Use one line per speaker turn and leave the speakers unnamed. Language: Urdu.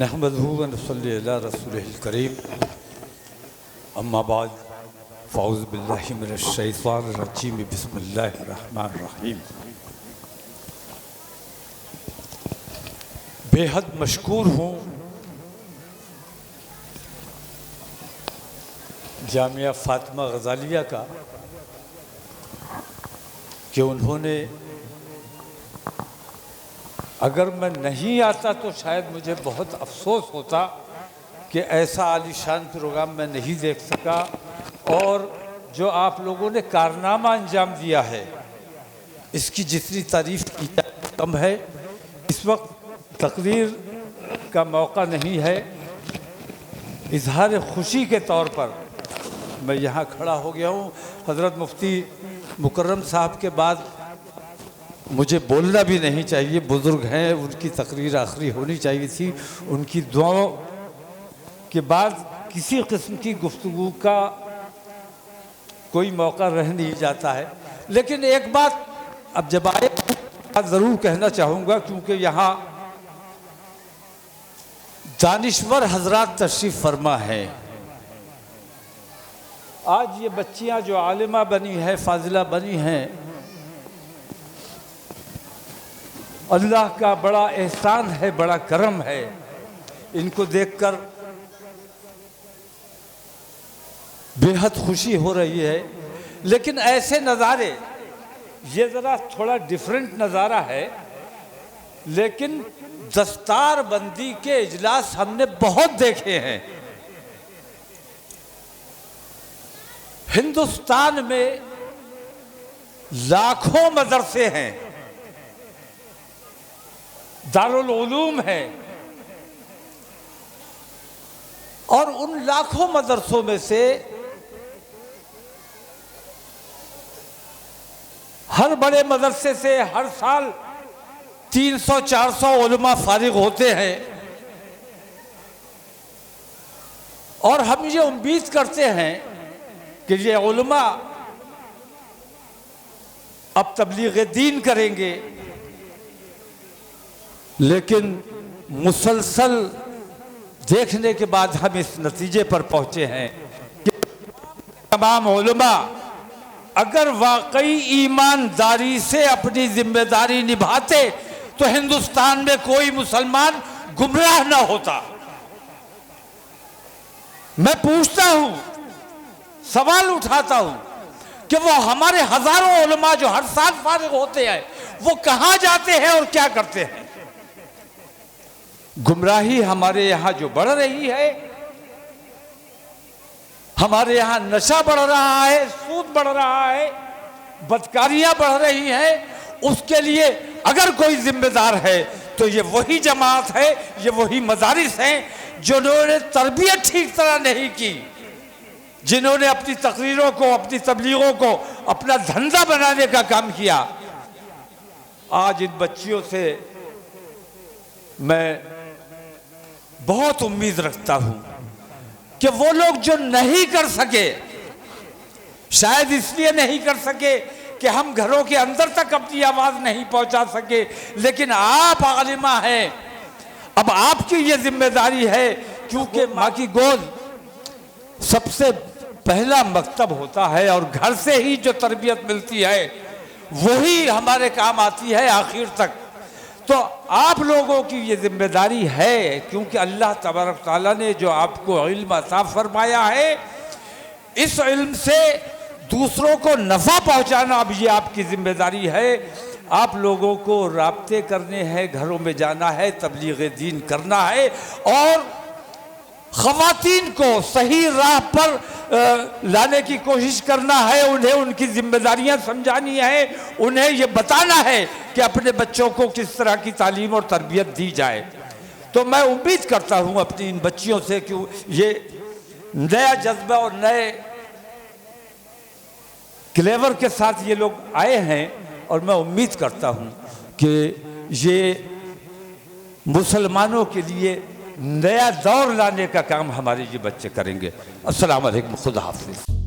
نحمدہ و نصلی علی رسولہ الکریم اما بعد فاعوذ باللہ من الشیطان الرجیم بسم اللہ الرحمن الرحیم۔ بے حد مشکور ہوں جامعہ فاطمہ غزالیہ کا کہ انہوں نے، اگر میں نہیں آتا تو شاید مجھے بہت افسوس ہوتا کہ ایسا عالی شان پروگرام میں نہیں دیکھ سکا، اور جو آپ لوگوں نے کارنامہ انجام دیا ہے اس کی جتنی تعریف کی جائے کم ہے۔ اس وقت تقریر کا موقع نہیں ہے، اظہار خوشی کے طور پر میں یہاں کھڑا ہو گیا ہوں۔ حضرت مفتی مکرم صاحب کے بعد مجھے بولنا بھی نہیں چاہیے، بزرگ ہیں، ان کی تقریر آخری ہونی چاہیے تھی۔ ان کی دعاؤں کے بعد کسی قسم کی گفتگو کا کوئی موقع رہ نہیں جاتا ہے، لیکن ایک بات اب جب آئے ضرور کہنا چاہوں گا، کیونکہ یہاں دانشور حضرات تشریف فرما ہے۔ آج یہ بچیاں جو عالمہ بنی ہیں، فاضلہ بنی ہیں، اللہ کا بڑا احسان ہے، بڑا کرم ہے۔ ان کو دیکھ کر بے حد خوشی ہو رہی ہے، لیکن ایسے نظارے، یہ ذرا تھوڑا ڈیفرنٹ نظارہ ہے، لیکن دستار بندی کے اجلاس ہم نے بہت دیکھے ہیں۔ ہندوستان میں لاکھوں مدرسے ہیں، دارالعلوم ہے، اور ان لاکھوں مدرسوں میں سے ہر بڑے مدرسے سے ہر سال 300-400 علماء فارغ ہوتے ہیں، اور ہم یہ امید کرتے ہیں کہ یہ علماء اب تبلیغ دین کریں گے، لیکن مسلسل دیکھنے کے بعد ہم اس نتیجے پر پہنچے ہیں کہ تمام علماء اگر واقعی ایمانداری سے اپنی ذمہ داری نبھاتے تو ہندوستان میں کوئی مسلمان گمراہ نہ ہوتا۔ میں پوچھتا ہوں، سوال اٹھاتا ہوں کہ وہ ہمارے ہزاروں علماء جو ہر سال فارغ ہوتے ہیں، وہ کہاں جاتے ہیں اور کیا کرتے ہیں؟ گمراہی ہمارے یہاں جو بڑھ رہی ہے، ہمارے یہاں نشہ بڑھ رہا ہے، سود بڑھ رہا ہے، بدکاریاں بڑھ رہی ہیں، اس کے لیے اگر کوئی ذمہ دار ہے تو یہ وہی جماعت ہے، یہ وہی مدارس ہیں جنہوں نے تربیت ٹھیک طرح نہیں کی، جنہوں نے اپنی تقریروں کو، اپنی تبلیغوں کو اپنا دھندا بنانے کا کام کیا۔ آج ان بچیوں سے میں بہت امید رکھتا ہوں کہ وہ لوگ جو نہیں کر سکے، شاید اس لیے نہیں کر سکے کہ ہم گھروں کے اندر تک اپنی آواز نہیں پہنچا سکے، لیکن آپ عالمہ ہیں، اب آپ کی یہ ذمہ داری ہے، کیونکہ ماں کی گود سب سے پہلا مکتب ہوتا ہے، اور گھر سے ہی جو تربیت ملتی ہے وہی ہمارے کام آتی ہے آخر تک۔ تو آپ لوگوں کی یہ ذمہ داری ہے، کیونکہ اللہ تبارک تعالیٰ نے جو آپ کو علم عطا فرمایا ہے، اس علم سے دوسروں کو نفع پہنچانا اب یہ آپ کی ذمہ داری ہے۔ آپ لوگوں کو رابطے کرنے ہیں، گھروں میں جانا ہے، تبلیغ دین کرنا ہے، اور خواتین کو صحیح راہ پر لانے کی کوشش کرنا ہے، انہیں ان کی ذمہ داریاں سمجھانی ہے، انہیں یہ بتانا ہے کہ اپنے بچوں کو کس طرح کی تعلیم اور تربیت دی جائے۔ تو میں امید کرتا ہوں اپنی ان بچیوں سے کہ یہ نیا جذبہ اور نئے کلیور کے ساتھ یہ لوگ آئے ہیں، اور میں امید کرتا ہوں کہ یہ مسلمانوں کے لیے نیا دور لانے کا کام ہمارے یہ بچے کریں گے۔ السلام علیکم، خدا حافظ۔